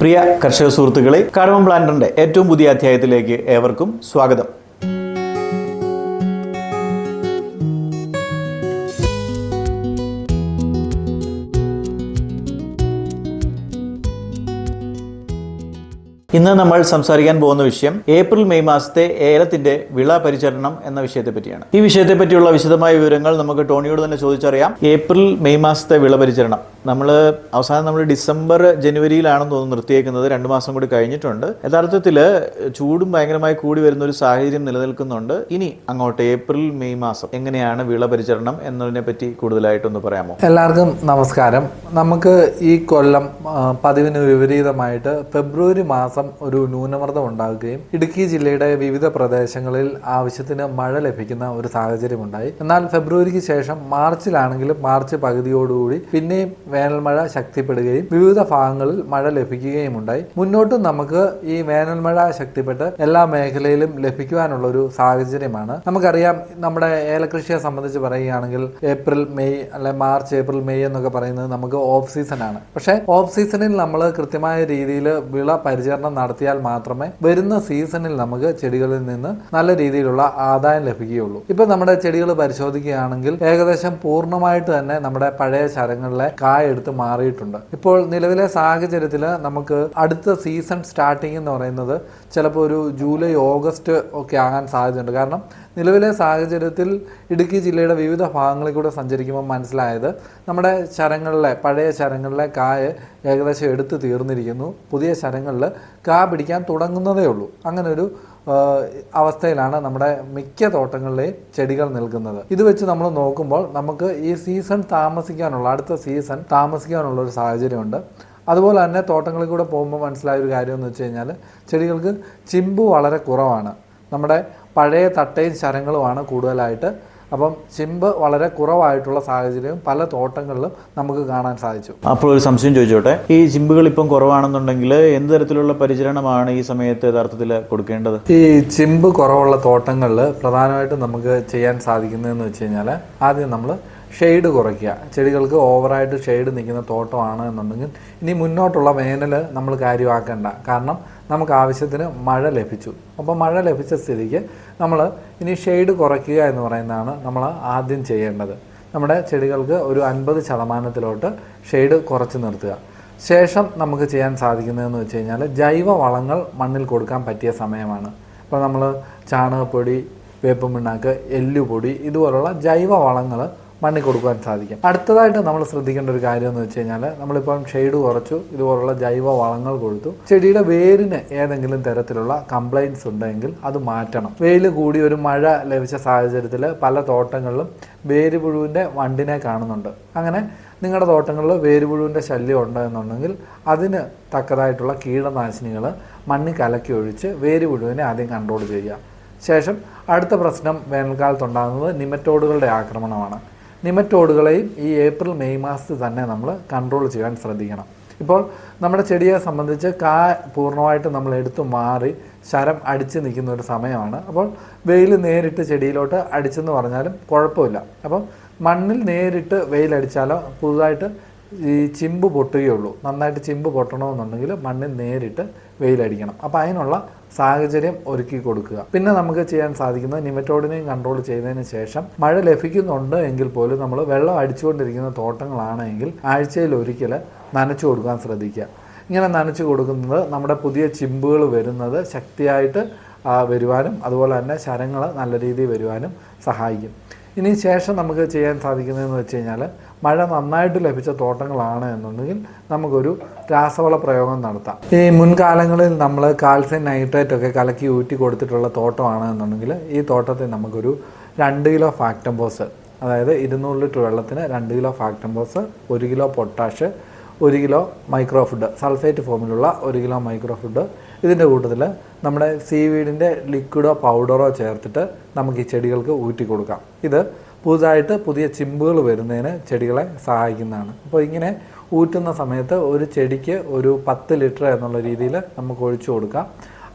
പ്രിയ കർഷക സുഹൃത്തുക്കളെ, കാർഡമം പ്ലാന്ററിന്റെ ഏറ്റവും പുതിയ അധ്യായത്തിലേക്ക് ഏവർക്കും സ്വാഗതം. ഇന്ന് നമ്മൾ സംസാരിക്കാൻ പോകുന്ന വിഷയം ഏപ്രിൽ മെയ് മാസത്തെ ഏലത്തിന്റെ വിള പരിചരണം എന്ന വിഷയത്തെ പറ്റിയാണ്. ഈ വിഷയത്തെ പറ്റിയുള്ള വിശദമായ വിവരങ്ങൾ നമുക്ക് ടോണിയോട് തന്നെ ചോദിച്ചറിയാം. ഏപ്രിൽ മെയ് മാസത്തെ വിള പരിചരണം നമ്മൾ ഡിസംബർ ജനുവരിയിലാണെന്ന് തോന്നുന്നു നിർത്തിയേക്കുന്നത്. 2 മാസം കൂടി കഴിഞ്ഞിട്ടുണ്ട്. യഥാർത്ഥത്തിൽ ചൂടും ഭയങ്കരമായി കൂടി വരുന്ന ഒരു സാഹചര്യം നിലനിൽക്കുന്നുണ്ട്. ഇനി അങ്ങോട്ട് ഏപ്രിൽ മെയ് മാസം എങ്ങനെയാണ് വിള പരിചരണം എന്നതിനെ പറ്റി കൂടുതലായിട്ടൊന്ന് പറയാമോ? എല്ലാവർക്കും നമസ്കാരം. നമുക്ക് ഈ കൊല്ലം പതിവിന് വിപരീതമായിട്ട് ഫെബ്രുവരി മാസം ഒരു ന്യൂനമർദ്ദം ഉണ്ടാകുകയും ഇടുക്കി ജില്ലയുടെ വിവിധ പ്രദേശങ്ങളിൽ ആവശ്യത്തിന് മഴ ലഭിക്കുന്ന ഒരു സാഹചര്യം ഉണ്ടായി. എന്നാൽ ഫെബ്രുവരിക്ക് ശേഷം മാർച്ചിലാണെങ്കിലും മാർച്ച് പകുതിയോടുകൂടി പിന്നെയും വേനൽ മഴ ശക്തിപ്പെടുകയും വിവിധ ഭാഗങ്ങളിൽ മഴ ലഭിക്കുകയും ഉണ്ടായി. മുന്നോട്ടും നമുക്ക് ഈ വേനൽ മഴ ശക്തിപ്പെട്ട് എല്ലാ മേഖലയിലും ലഭിക്കുവാനുള്ള ഒരു സാഹചര്യമാണ്. നമുക്കറിയാം, നമ്മുടെ ഏലകൃഷിയെ സംബന്ധിച്ച് പറയുകയാണെങ്കിൽ ഏപ്രിൽ മെയ് അല്ലെ മാർച്ച് ഏപ്രിൽ മെയ് എന്നൊക്കെ പറയുന്നത് നമുക്ക് ഓഫ് സീസൺ ആണ്. പക്ഷേ ഓഫ് സീസണിൽ നമ്മൾ കൃത്യമായ രീതിയിൽ വിള പരിചരണം നടത്തിയാൽ മാത്രമേ വരുന്ന സീസണിൽ നമുക്ക് ചെടികളിൽ നിന്ന് നല്ല രീതിയിലുള്ള ആദായം ലഭിക്കുകയുള്ളൂ. ഇപ്പൊ നമ്മുടെ ചെടികൾ പരിശോധിക്കുകയാണെങ്കിൽ ഏകദേശം പൂർണ്ണമായിട്ട് തന്നെ നമ്മുടെ പഴയ ശരങ്ങളിലെ കായ എടുത്ത് മാറിയിട്ടുണ്ട്. ഇപ്പോൾ നിലവിലെ സാഹചര്യത്തിൽ നമുക്ക് അടുത്ത സീസൺ സ്റ്റാർട്ടിംഗ് എന്ന് പറയുന്നത് ചിലപ്പോൾ ഒരു ജൂലൈ ഓഗസ്റ്റ് ഒക്കെ ആകാൻ സാധ്യതയുണ്ട്. കാരണം നിലവിലെ സാഹചര്യത്തിൽ ഇടുക്കി ജില്ലയുടെ വിവിധ ഭാഗങ്ങളിൽ കൂടെ സഞ്ചരിക്കുമ്പോൾ മനസ്സിലായത് നമ്മുടെ ശരങ്ങളിലെ പഴയ ശരങ്ങളിലെ കായ ഏകദേശം എടുത്ത് തീർന്നിരിക്കുന്നു. പുതിയ ശരങ്ങളിൽ കാ പിടിക്കാൻ തുടങ്ങുന്നതേ ഉള്ളൂ. അങ്ങനെ ഒരു അവസ്ഥയിലാണ് നമ്മുടെ മിക്ക തോട്ടങ്ങളിലെയും ചെടികൾ നിൽക്കുന്നത്. ഇത് വെച്ച് നമ്മൾ നോക്കുമ്പോൾ നമുക്ക് ഈ സീസൺ അടുത്ത സീസൺ താമസിക്കാനുള്ള ഒരു സാഹചര്യമുണ്ട്. അതുപോലെ തന്നെ തോട്ടങ്ങളിൽ കൂടെ പോകുമ്പോൾ മനസ്സിലായ ഒരു കാര്യം എന്ന് വെച്ച് കഴിഞ്ഞാൽ ചെടികൾക്ക് ചിമ്പ് വളരെ കുറവാണ്. നമ്മുടെ പഴയ തട്ടയും ശരങ്ങളുമാണ് കൂടുതലായിട്ട്. അപ്പം ചിമ്പ് വളരെ കുറവായിട്ടുള്ള സാഹചര്യം പല തോട്ടങ്ങളിലും നമുക്ക് കാണാൻ സാധിച്ചു. അപ്പോൾ ഒരു സംശയം ചോദിച്ചോട്ടെ, ഈ ചിമ്പുകൾ ഇപ്പം കുറവാണെന്നുണ്ടെങ്കിൽ എന്ത് തരത്തിലുള്ള പരിചരണമാണ് ഈ സമയത്ത് യഥാർത്ഥത്തിൽ കൊടുക്കേണ്ടത്? ഈ ചിമ്പ് കുറവുള്ള തോട്ടങ്ങളിൽ പ്രധാനമായിട്ടും നമുക്ക് ചെയ്യാൻ സാധിക്കുന്നതെന്ന് വെച്ച് കഴിഞ്ഞാൽ ആദ്യം നമ്മൾ ഷെയ്ഡ് കുറയ്ക്കുക. ചെടികൾക്ക് ഓവറായിട്ട് ഷെയ്ഡ് നിൽക്കുന്ന തോട്ടമാണ് എന്നുണ്ടെങ്കിൽ ഇനി മുന്നോട്ടുള്ള വേനൽ നമ്മൾ കാര്യമാക്കേണ്ട. കാരണം നമുക്ക് ആവശ്യത്തിന് മഴ ലഭിച്ചു. അപ്പോൾ മഴ ലഭിച്ച സ്ഥിതിക്ക് നമ്മൾ ഇനി ഷെയ്ഡ് കുറയ്ക്കുക എന്ന് പറയുന്നതാണ് നമ്മൾ ആദ്യം ചെയ്യേണ്ടത്. നമ്മുടെ ചെടികൾക്ക് ഒരു 50% ഷെയ്ഡ് കുറച്ച് നിർത്തുക. ശേഷം നമുക്ക് ചെയ്യാൻ സാധിക്കുന്നതെന്ന് വെച്ച് കഴിഞ്ഞാൽ ജൈവ വളങ്ങൾ മണ്ണിൽ കൊടുക്കാൻ പറ്റിയ സമയമാണ്. ഇപ്പോൾ നമ്മൾ ചാണകപ്പൊടി, വേപ്പും പിണ്ണാക്ക്, എല്ലുപൊടി ഇതുപോലുള്ള ജൈവ വളങ്ങൾ മണ്ണിൽ കൊടുക്കാൻ സാധിക്കും. അടുത്തതായിട്ട് നമ്മൾ ശ്രദ്ധിക്കേണ്ട ഒരു കാര്യം എന്ന് വെച്ച് കഴിഞ്ഞാൽ നമ്മളിപ്പം ഷെയ്ഡ് കുറച്ചു, ഇതുപോലുള്ള ജൈവ വളങ്ങൾ കൊടുത്തു, ചെടിയുടെ വേരിന് ഏതെങ്കിലും തരത്തിലുള്ള കംപ്ലൈൻറ്റ്സ് ഉണ്ടെങ്കിൽ അത് മാറ്റണം. വെയിൽ കൂടി ഒരു മഴ ലഭിച്ച സാഹചര്യത്തിൽ പല തോട്ടങ്ങളിലും വേരുപുഴുവിൻ്റെ വണ്ടിനെ കാണുന്നുണ്ട്. അങ്ങനെ നിങ്ങളുടെ തോട്ടങ്ങളിൽ വേരുപുഴുവിൻ്റെ ശല്യം ഉണ്ട് എന്നുണ്ടെങ്കിൽ അതിന് തക്കതായിട്ടുള്ള കീടനാശിനികൾ മണ്ണിൽ കലക്കി ഒഴിച്ച് വേരുപുഴുവിനെ ആദ്യം കൺട്രോൾ ചെയ്യുക. ശേഷം അടുത്ത പ്രശ്നം വേനൽക്കാലത്തുണ്ടാകുന്നത് നിമറ്റോഡുകളുടെ ആക്രമണമാണ്. നിമറ്റോഡുകളെയും ഈ ഏപ്രിൽ മെയ് മാസത്തിൽ തന്നെ നമ്മൾ കൺട്രോൾ ചെയ്യാൻ ശ്രദ്ധിക്കണം. ഇപ്പോൾ നമ്മുടെ ചെടിയെ സംബന്ധിച്ച് പൂർണ്ണമായിട്ട് നമ്മൾ എടുത്തു മാറി ശരം അടിച്ച് നിൽക്കുന്ന ഒരു സമയമാണ്. അപ്പോൾ വെയിൽ നേരിട്ട് ചെടിയിലോട്ട് അടിച്ചെന്ന് പറഞ്ഞാലും കുഴപ്പമില്ല. അപ്പം മണ്ണിൽ നേരിട്ട് വെയിലടിച്ചാലോ പുതുതായിട്ട് ഈ ചിമ്പ് പൊട്ടുകയുള്ളൂ. നന്നായിട്ട് ചിമ്പ് പൊട്ടണമെന്നുണ്ടെങ്കിൽ മണ്ണിൽ നേരിട്ട് വെയിലടിക്കണം. അപ്പോൾ അതിനുള്ള സാഹചര്യം ഒരുക്കി കൊടുക്കുക. പിന്നെ നമുക്ക് ചെയ്യാൻ സാധിക്കുന്നത് നിമറ്റോഡിനെയും കൺട്രോൾ ചെയ്തതിന് ശേഷം മഴ ലഭിക്കുന്നുണ്ട് എങ്കിൽ പോലും നമ്മൾ വെള്ളം അടിച്ചുകൊണ്ടിരിക്കുന്ന തോട്ടങ്ങളാണെങ്കിൽ ആഴ്ചയിൽ ഒരിക്കൽ നനച്ചു കൊടുക്കാൻ ശ്രദ്ധിക്കുക. ഇങ്ങനെ നനച്ചു കൊടുക്കുന്നത് നമ്മുടെ പുതിയ ചിമ്പുകൾ വരുന്നത് ശക്തിയായിട്ട് വരുവാനും അതുപോലെ തന്നെ ശരങ്ങൾ നല്ല രീതിയിൽ വരുവാനും സഹായിക്കും. ഇനി ശേഷം നമുക്ക് ചെയ്യാൻ സാധിക്കുന്നതെന്ന് വെച്ച് കഴിഞ്ഞാൽ മഴ നന്നായിട്ട് ലഭിച്ച തോട്ടങ്ങളാണ് എന്നുണ്ടെങ്കിൽ നമുക്കൊരു രാസവള പ്രയോഗം നടത്താം. ഈ മുൻകാലങ്ങളിൽ നമ്മൾ കാൽസ്യം നൈട്രേറ്റ് ഒക്കെ കലക്കി ഊറ്റി കൊടുത്തിട്ടുള്ള തോട്ടമാണ് എന്നുണ്ടെങ്കിൽ ഈ തോട്ടത്തിൽ നമുക്കൊരു 2 കിലോ ഫാക്ടംബോസ്, അതായത് 200 ലിറ്റർ വെള്ളത്തിന് 2 kilo Factamfos, 1 kilo potash, 1 kilo മൈക്രോഫുഡ് sulphate ഫോമിലുള്ള 1 കിലോ മൈക്രോഫുഡ്, ഇതിൻ്റെ കൂട്ടത്തിൽ നമ്മുടെ സീവീഡിൻ്റെ ലിക്വിഡോ പൗഡറോ ചേർത്തിട്ട് നമുക്ക് ഈ ചെടികൾക്ക് ഊറ്റി കൊടുക്കാം. ഇത് പുതിയ ചിമ്പുകൾ വരുന്നതിന് ചെടികളെ സഹായിക്കുന്നതാണ്. അപ്പോൾ ഇങ്ങനെ ഊറ്റുന്ന സമയത്ത് ഒരു ചെടിക്ക് ഒരു 10 ലിറ്റർ എന്നുള്ള രീതിയിൽ നമുക്ക് ഒഴിച്ചു കൊടുക്കാം.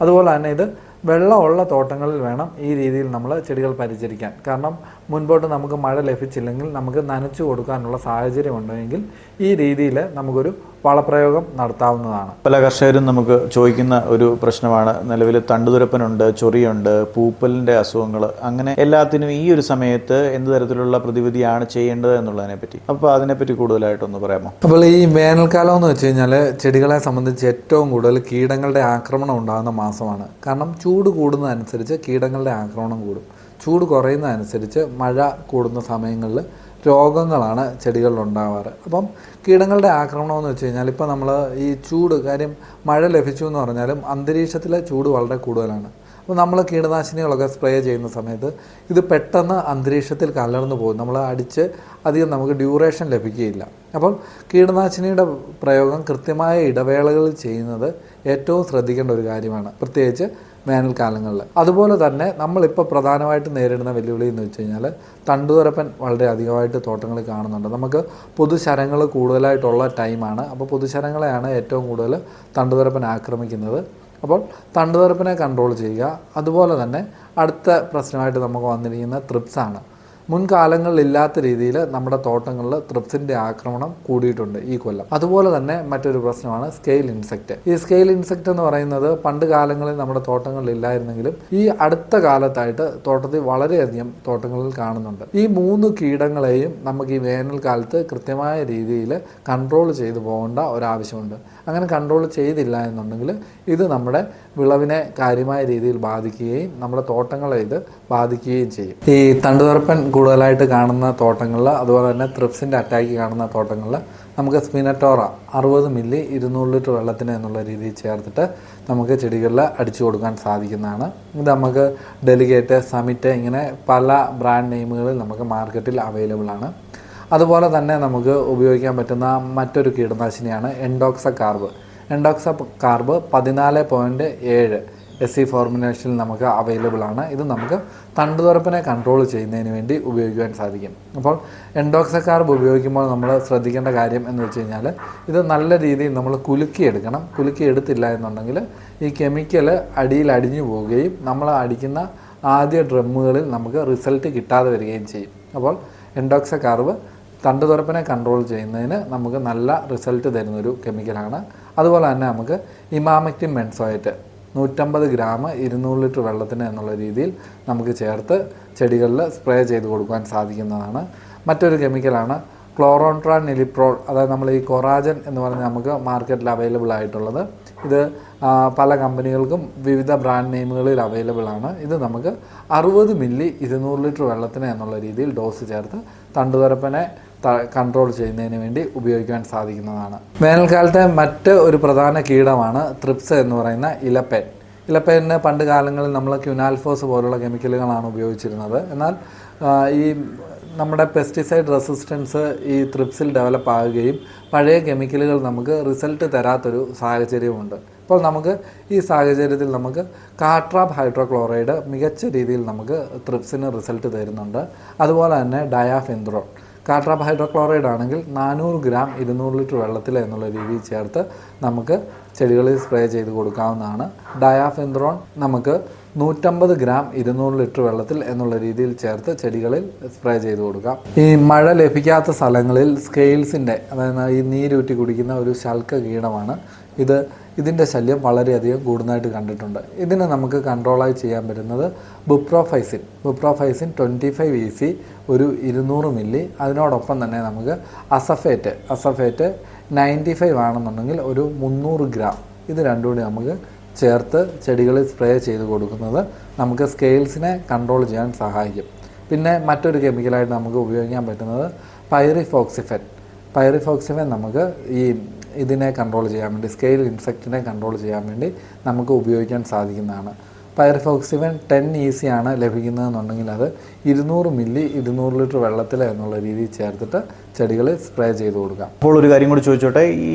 അതുപോലെ തന്നെ ഇത് വെള്ളമുള്ള തോട്ടങ്ങളിൽ വേണം ഈ രീതിയിൽ നമ്മൾ ചെടികൾ പരിചരിക്കാൻ. കാരണം മുൻപോട്ട് നമുക്ക് മഴ ലഭിച്ചില്ലെങ്കിൽ നമുക്ക് നനച്ചു കൊടുക്കാനുള്ള സാഹചര്യം ഉണ്ടെങ്കിൽ ഈ രീതിയിൽ നമുക്കൊരു വളപ്രയോഗം നടത്താവുന്നതാണ്. പല കർഷകരും നമുക്ക് ചോദിക്കുന്ന ഒരു പ്രശ്നമാണ്, നിലവിൽ തണ്ടുതുരപ്പനുണ്ട്, ചൊറിയുണ്ട്, പൂപ്പലിൻ്റെ അസുഖങ്ങൾ, അങ്ങനെ എല്ലാത്തിനും ഈ ഒരു സമയത്ത് എന്ത് തരത്തിലുള്ള പ്രതിവിധിയാണ് ചെയ്യേണ്ടത് എന്നുള്ളതിനെ പറ്റി. അപ്പോൾ അതിനെപ്പറ്റി കൂടുതലായിട്ടൊന്ന് പറയാമോ? അപ്പോൾ ഈ വേനൽക്കാലം എന്ന് വെച്ച് കഴിഞ്ഞാൽ ചെടികളെ സംബന്ധിച്ച് ഏറ്റവും കൂടുതൽ കീടങ്ങളുടെ ആക്രമണം ഉണ്ടാകുന്ന മാസമാണ്. കാരണം ചൂട് കൂടുന്നതനുസരിച്ച് കീടങ്ങളുടെ ആക്രമണം കൂടും. ചൂട് കുറയുന്നതനുസരിച്ച് മഴ കൂടുന്ന സമയങ്ങളിൽ രോഗങ്ങളാണ് ചെടികളിൽ ഉണ്ടാവാറ്. അപ്പം കീടങ്ങളുടെ ആക്രമണം എന്ന് വെച്ച് കഴിഞ്ഞാൽ ഇപ്പോൾ നമ്മൾ ഈ ചൂട് കാര്യം മഴ ലഭിച്ചു എന്ന് പറഞ്ഞാലും അന്തരീക്ഷത്തിലെ ചൂട് വളരെ കൂടുതലാണ്. അപ്പോൾ നമ്മൾ കീടനാശിനികളൊക്കെ സ്പ്രേ ചെയ്യുന്ന സമയത്ത് ഇത് പെട്ടെന്ന് അന്തരീക്ഷത്തിൽ കലർന്നു പോകും. നമ്മൾ അടിച്ച് അധികം നമുക്ക് ഡ്യൂറേഷൻ ലഭിക്കുകയില്ല. അപ്പോൾ കീടനാശിനിയുടെ പ്രയോഗം കൃത്യമായ ഇടവേളകളിൽ ചെയ്യുന്നത് ഏറ്റവും ശ്രദ്ധിക്കേണ്ട ഒരു കാര്യമാണ്, പ്രത്യേകിച്ച് വേനൽക്കാലങ്ങളിൽ. അതുപോലെ തന്നെ നമ്മളിപ്പോൾ പ്രധാനമായിട്ട് നേരിടുന്ന വെല്ലുവിളി എന്ന് വെച്ച് കഴിഞ്ഞാൽ തണ്ടുതുരപ്പൻ വളരെ അധികമായിട്ട് തോട്ടങ്ങളിൽ കാണുന്നുണ്ട്. നമുക്ക് പൊതുശരങ്ങൾ കൂടുതലായിട്ടുള്ള ടൈമാണ്. അപ്പോൾ പൊതുശരങ്ങളെയാണ് ഏറ്റവും കൂടുതൽ തണ്ടുതുരപ്പൻ ആക്രമിക്കുന്നത്. അപ്പോൾ തണ്ടുതുരപ്പനെ കൺട്രോൾ ചെയ്യുക. അതുപോലെ തന്നെ അടുത്ത പ്രശ്നമായിട്ട് നമുക്ക് വന്നിരിക്കുന്ന ത്രിപ്സാണ്. മുൻകാലങ്ങളിലില്ലാത്ത രീതിയിൽ നമ്മുടെ തോട്ടങ്ങളിൽ ത്രിപ്സിൻ്റെ ആക്രമണം കൂടിയിട്ടുണ്ട് ഈ കൊല്ലം. അതുപോലെ തന്നെ മറ്റൊരു പ്രശ്നമാണ് സ്കെയിൽ ഇൻസെക്റ്റ്. ഈ സ്കെയിൽ ഇൻസെക്റ്റ് എന്ന് പറയുന്നത് പണ്ട് കാലങ്ങളിൽ നമ്മുടെ തോട്ടങ്ങളിൽ ഇല്ലായിരുന്നെങ്കിലും ഈ അടുത്ത കാലത്തായിട്ട് തോട്ടത്തിൽ വളരെയധികം തോട്ടങ്ങളിൽ കാണുന്നുണ്ട്. ഈ 3 കീടങ്ങളെയും നമുക്ക് ഈ വേനൽക്കാലത്ത് കൃത്യമായ രീതിയിൽ കൺട്രോൾ ചെയ്തു പോകേണ്ട ഒരാവശ്യമുണ്ട്. അങ്ങനെ കൺട്രോൾ ചെയ്തില്ല എന്നുണ്ടെങ്കിൽ ഇത് നമ്മുടെ വിളവിനെ കാര്യമായ രീതിയിൽ ബാധിക്കുകയും നമ്മുടെ തോട്ടങ്ങളെ ഇത് ബാധിക്കുകയും ചെയ്യും. ഈ തണ്ടുതുരപ്പൻ കൂടുതലായിട്ട് കാണുന്ന തോട്ടങ്ങളിൽ, അതുപോലെ തന്നെ ത്രിപ്സിൻ്റെ അറ്റാക്ക് കാണുന്ന തോട്ടങ്ങളിൽ നമുക്ക് സ്പിനറ്റോറ 60 മില്ലി 200 ലിറ്റർ വെള്ളത്തിന് എന്നുള്ള രീതിയിൽ ചേർത്തിട്ട് നമുക്ക് ചെടികളിൽ അടിച്ചു കൊടുക്കാൻ സാധിക്കുന്നതാണ്. ഇത് നമുക്ക് ഡെലിഗേറ്റ്, സമിറ്റ്, ഇങ്ങനെ പല ബ്രാൻഡ് നെയിമുകളിൽ നമുക്ക് മാർക്കറ്റിൽ അവൈലബിൾ ആണ്. അതുപോലെ തന്നെ നമുക്ക് ഉപയോഗിക്കാൻ പറ്റുന്ന മറ്റൊരു കീടനാശിനിയാണ് എൻഡോക്സകാർബ്. എൻഡോക്സകാർബ് 14.7 SC ഫോർമുലേഷനിൽ നമുക്ക് അവൈലബിൾ ആണ്. ഇത് നമുക്ക് തണ്ടുതുരപ്പനെ കൺട്രോൾ ചെയ്യുന്നതിന് വേണ്ടി ഉപയോഗിക്കാൻ സാധിക്കും. അപ്പോൾ എൻഡോക്സകാർബ് ഉപയോഗിക്കുമ്പോൾ നമ്മൾ ശ്രദ്ധിക്കേണ്ട കാര്യം എന്ന് വെച്ച് കഴിഞ്ഞാൽ ഇത് നല്ല രീതിയിൽ നമ്മൾ കുലുക്കിയെടുക്കണം. കുലുക്കിയെടുത്തില്ല എന്നുണ്ടെങ്കിൽ ഈ കെമിക്കൽ അടിയിൽ അടിഞ്ഞു പോവുകയും നമ്മൾ അടിക്കുന്ന ആദ്യ ഡ്രമ്മുകളിൽ നമുക്ക് റിസൾട്ട് കിട്ടാതെ വരികയും ചെയ്യും. അപ്പോൾ എൻഡോക്സകാർബ് തണ്ടുതുരപ്പനെ കൺട്രോൾ ചെയ്യുന്നതിന് നമുക്ക് നല്ല റിസൾട്ട് തരുന്നൊരു കെമിക്കലാണ്. അതുപോലെ തന്നെ നമുക്ക് ഇമാമെക്റ്റിൻ ബെൻസോയേറ്റ് 150 ഗ്രാം 200 ലിറ്റർ വെള്ളത്തിന് എന്നുള്ള രീതിയിൽ നമുക്ക് ചേർത്ത് ചെടികളിൽ സ്പ്രേ ചെയ്ത് കൊടുക്കാൻ സാധിക്കുന്നതാണ്. മറ്റൊരു കെമിക്കലാണ് ക്ലോറോൺട്രാൻ നിലിപ്രോൾ. അതായത് നമ്മൾ ഈ കൊറാജൻ എന്ന് പറഞ്ഞാൽ നമുക്ക് മാർക്കറ്റിൽ അവൈലബിൾ ആയിട്ടുള്ളത്. ഇത് പല കമ്പനികൾക്കും വിവിധ ബ്രാൻഡ് നെയിമുകളിൽ അവൈലബിൾ ആണ്. ഇത് നമുക്ക് 60 മില്ലി 200 ലിറ്റർ വെള്ളത്തിന് എന്നുള്ള രീതിയിൽ ഡോസ് ചേർത്ത് തണ്ടുതുരപ്പനെ കൺട്രോൾ ചെയ്യുന്നതിന് വേണ്ടി ഉപയോഗിക്കാൻ സാധിക്കുന്നതാണ്. വേനൽക്കാലത്തെ മറ്റ് ഒരു പ്രധാന കീടമാണ് ത്രിപ്സ് എന്ന് പറയുന്ന ഇലപ്പേൻ. ഇലപ്പേനിന് പണ്ട് കാലങ്ങളിൽ നമ്മൾ ക്യുനാൽഫോസ് പോലുള്ള കെമിക്കലുകളാണ് ഉപയോഗിച്ചിരുന്നത്. എന്നാൽ ഈ നമ്മുടെ പെസ്റ്റിസൈഡ് റെസിസ്റ്റൻസ് ഈ ത്രിപ്സിൽ ഡെവലപ്പ് ആകുകയും പഴയ കെമിക്കലുകൾ നമുക്ക് റിസൾട്ട് തരാത്തൊരു സാഹചര്യമുണ്ട്. അപ്പോൾ നമുക്ക് ഈ സാഹചര്യത്തിൽ നമുക്ക് കാട്രാബ് ഹൈഡ്രോക്ലോറൈഡ് മികച്ച രീതിയിൽ നമുക്ക് ത്രിപ്സിന് റിസൾട്ട് തരുന്നുണ്ട്. അതുപോലെ തന്നെ ഡയാഫെൻദ്രോൺ. കാട്രാബ് ഹൈഡ്രോക്ലോറൈഡ് ആണെങ്കിൽ 400 ഗ്രാം 200 ലിറ്റർ വെള്ളത്തിൽ എന്നുള്ള രീതിയിൽ ചേർത്ത് നമുക്ക് ചെടികളിൽ സ്പ്രേ ചെയ്ത് കൊടുക്കാവുന്നതാണ്. ഡയാഫെൻദ്രോൺ നമുക്ക് 150 ഗ്രാം 200 ലിറ്റർ വെള്ളത്തിൽ എന്നുള്ള രീതിയിൽ ചേർത്ത് ചെടികളിൽ സ്പ്രേ ചെയ്ത് കൊടുക്കാം. ഈ മഴ ലഭിക്കാത്ത സ്ഥലങ്ങളിൽ സ്കെയിൽസിൻ്റെ, അതായത് ഈ നീരൂറ്റി കുടിക്കുന്ന ഒരു ശൽക്ക കീടമാണ് ഇത്. ഇതിൻ്റെ ശല്യം വളരെയധികം കൂടുന്നതായിട്ട് കണ്ടിട്ടുണ്ട്. ഇതിനെ നമുക്ക് കൺട്രോളായി ചെയ്യാൻ പറ്റുന്നത് ബുപ്രോഫൈസിൻ 25 EC ഒരു 200 മില്ലി. അതിനോടൊപ്പം തന്നെ നമുക്ക് അസഫേറ്റ് 95 ആണെന്നുണ്ടെങ്കിൽ ഒരു 300 ഗ്രാം. ഇത് രണ്ടും കൂടി നമുക്ക് ചേർത്ത് ചെടികളിൽ സ്പ്രേ ചെയ്ത് കൊടുക്കുന്നത് നമുക്ക് സ്കെയിൽസിനെ കൺട്രോൾ ചെയ്യാൻ സഹായിക്കും. പിന്നെ മറ്റൊരു കെമിക്കലായിട്ട് നമുക്ക് ഉപയോഗിക്കാൻ പറ്റുന്നത് പൈറിഫോക്സിഫൻ നമുക്ക് ഇതിനെ കൺട്രോൾ ചെയ്യാൻ വേണ്ടി, സ്കെയിൽ ഇൻസെക്റ്റിനെ കൺട്രോൾ ചെയ്യാൻ വേണ്ടി നമുക്ക് ഉപയോഗിക്കാൻ സാധിക്കുന്നതാണ്. പൈറിഫോക്സിഫൻ 10 EC ആണ് ലഭിക്കുന്നതെന്നുണ്ടെങ്കിൽ അത് 200 മില്ലി 200 ലിറ്റർ വെള്ളത്തിൽ എന്നുള്ള രീതിയിൽ ചേർത്തിട്ട് ചെടികളിൽ സ്പ്രേ ചെയ്ത് കൊടുക്കാം. അപ്പോൾ ഒരു കാര്യം കൂടി ചോദിച്ചോട്ടെ, ഈ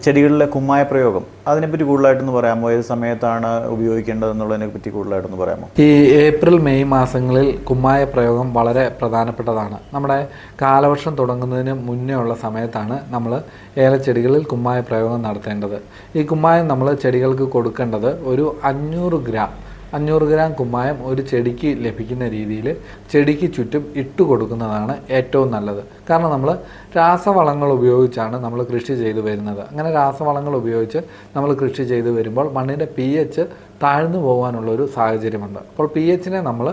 ചെടികളിലെ കുമ്മായ പ്രയോഗം അതിനെപ്പറ്റി കൂടുതലായിട്ടൊന്ന് പറയാമോ? ഏത് സമയത്താണ് ഉപയോഗിക്കേണ്ടതെന്നുള്ളതിനെ പറ്റി കൂടുതലായിട്ടൊന്ന് പറയാമോ? ഈ ഏപ്രിൽ മെയ് മാസങ്ങളിൽ കുമ്മായ പ്രയോഗം വളരെ പ്രധാനപ്പെട്ടതാണ്. നമ്മുടെ കാലവർഷം തുടങ്ങുന്നതിന് മുന്നേ ഉള്ള സമയത്താണ് നമ്മൾ ഏലച്ചെടികളിൽ കുമ്മായ പ്രയോഗം നടത്തേണ്ടത്. ഈ കുമ്മായം നമ്മൾ ചെടികൾക്ക് കൊടുക്കേണ്ടത് ഒരു 500 ഗ്രാം 500 ഗ്രാം കുമ്മായം ഒരു ചെടിക്ക് ലഭിക്കുന്ന രീതിയിൽ ചെടിക്ക് ചുറ്റും ഇട്ട് കൊടുക്കുന്നതാണ് ഏറ്റവും നല്ലത്. കാരണം നമ്മൾ രാസവളങ്ങൾ ഉപയോഗിച്ചാണ് നമ്മൾ കൃഷി ചെയ്തു വരുന്നത്. അങ്ങനെ രാസവളങ്ങൾ ഉപയോഗിച്ച് നമ്മൾ കൃഷി ചെയ്തു വരുമ്പോൾ മണ്ണിൻ്റെ pH താഴ്ന്നു പോകാനുള്ളൊരു സാഹചര്യമുണ്ട്. അപ്പോൾ pHനെ നമ്മൾ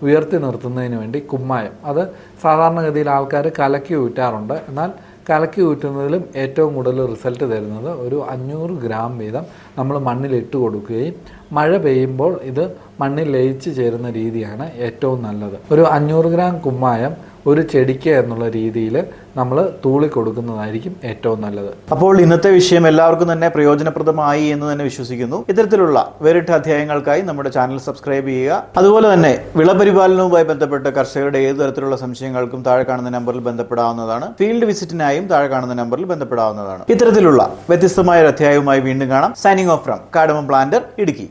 ഉയർത്തി നിർത്തുന്നതിന് വേണ്ടി കുമ്മായം, അത് സാധാരണഗതിയിൽ ആൾക്കാർ കലക്കി ഊറ്റാറുണ്ട്. എന്നാൽ കലക്കി ഊറ്റുന്നതിലും ഏറ്റവും കൂടുതൽ റിസൾട്ട് തരുന്നത് ഒരു 500 ഗ്രാം വീതം നമ്മൾ മണ്ണിൽ ഇട്ട് കൊടുക്കുകയും മഴ പെയ്യുമ്പോൾ ഇത് മണ്ണിൽ ലയിച്ച് ചേരുന്ന രീതിയാണ് ഏറ്റവും നല്ലത്. ഒരു 500 ഗ്രാം കുമ്മായം ഒരു ചെടിക്ക് എന്നുള്ള രീതിയിൽ നമ്മൾ തൂളി കൊടുക്കുന്നതായിരിക്കും ഏറ്റവും നല്ലത്. അപ്പോൾ ഇന്നത്തെ വിഷയം എല്ലാവർക്കും തന്നെ പ്രയോജനപ്രദമായി എന്ന് തന്നെ വിശ്വസിക്കുന്നു. ഇത്തരത്തിലുള്ള വേറിട്ട അധ്യായങ്ങൾക്കായി നമ്മുടെ ചാനൽ സബ്സ്ക്രൈബ് ചെയ്യുക. അതുപോലെ തന്നെ വിളപരിപാലനവുമായി ബന്ധപ്പെട്ട കർഷകരുടെ ഏതു തരത്തിലുള്ള സംശയങ്ങൾക്കും താഴെ കാണുന്ന നമ്പറിൽ ബന്ധപ്പെടാവുന്നതാണ്. ഫീൽഡ് വിസിറ്റിനായും താഴെ കാണുന്ന നമ്പറിൽ ബന്ധപ്പെടാവുന്നതാണ്. ഇത്തരത്തിലുള്ള വ്യത്യസ്തമായ ഒരു അധ്യായവുമായി വീണ്ടും കാണാം. Signing off from cardamom planter, Idukki.